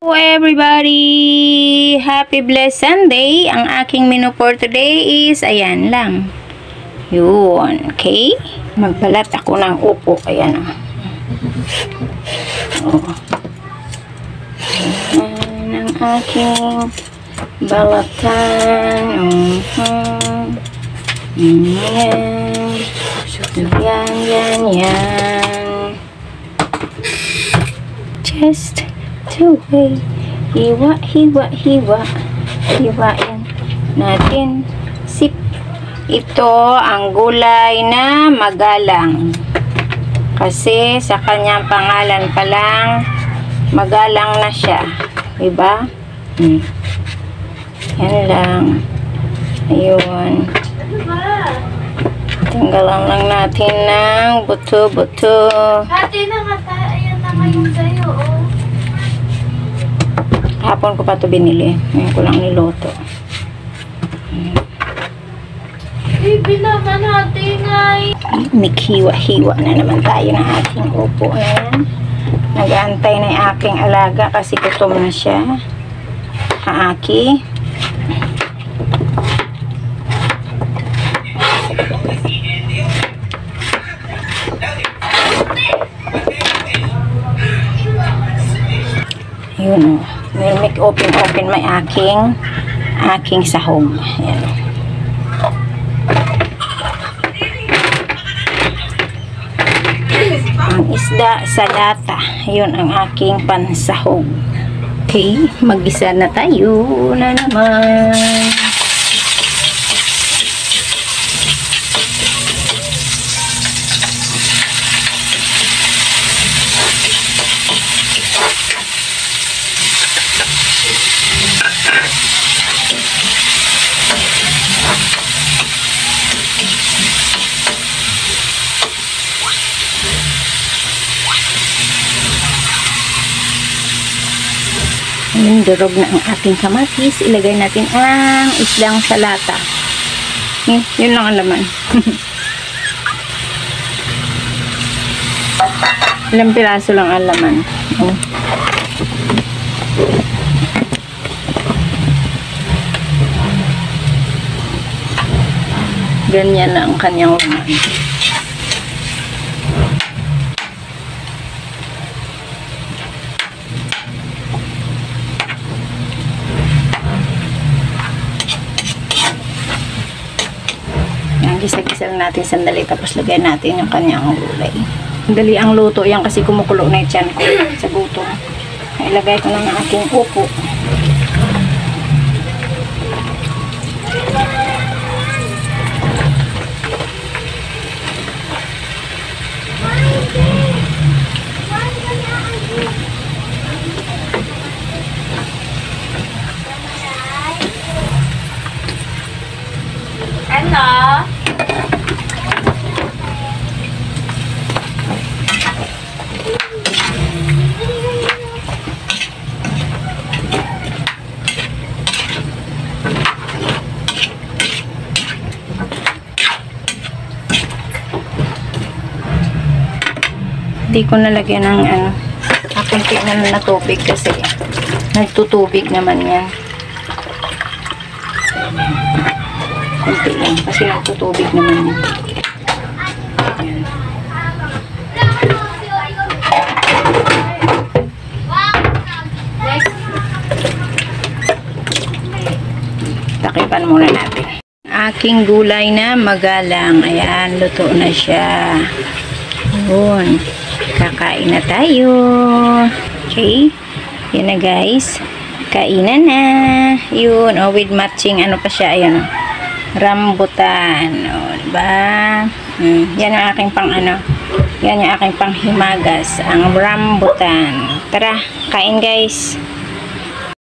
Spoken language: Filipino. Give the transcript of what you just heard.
Hello everybody! Happy blessed Sunday! Ang aking menu for today is ayan lang. Yun. Okay? Magbalat ako ng upo. Ayan. Oh. Ayan ang aking balatan. Yan. Yan. Just two-way. Hiwa. Hiwain natin. Sip. Ito ang gulay na magalang. Kasi sa kanyang pangalan pa lang, magalang na siya. Diba? Yan lang. Ayun. Tinggalan lang natin ng buto-buto. Ate na nga, ayan na ngayon sa'yo, oh. Hapon ko pa ito binili. Ngayon ko lang niloto. Naman natin ay. Naghiwa-hiwa na naman tayo ng ating upo na yan. Nag-aantay na yung aking alaga kasi gutom na siya. Haaki. Yun o. May make open may aking sahog. Ayan. Ang isda sa lata. Yun ang aking pansahog. Okay. Mag-isa na tayo na naman. Durog na ang ating kamatis. Ilagay natin ang isdang salata. Yun lang ang laman. Ilang piraso lang ang laman. Ganyan na ang kanyang laman. Gisa-gisa lang natin sandali tapos lagay natin yung kanyang gulay. Dali ang luto yan kasi kumukulo na yung tiyan ko sa gutom. Ilagay ko na ng aking upo. Ano? Hindi ko nalagyan ng kunti na tubig kasi nagtutubig naman yan. Kunti lang kasi nagtutubig naman yan. Ayan. Takipan muna natin. Aking gulay na magalang. Ayan, luto na siya. Yun. Kakain na tayo. Okay. Yan na guys. Kainan na. Yun. Oh, with matching ano pa siya. Ayan. Rambutan. Oh, diba? Yan ang aking pang ano. Yan yung aking panghimagas. Ang rambutan. Tara. Kain guys.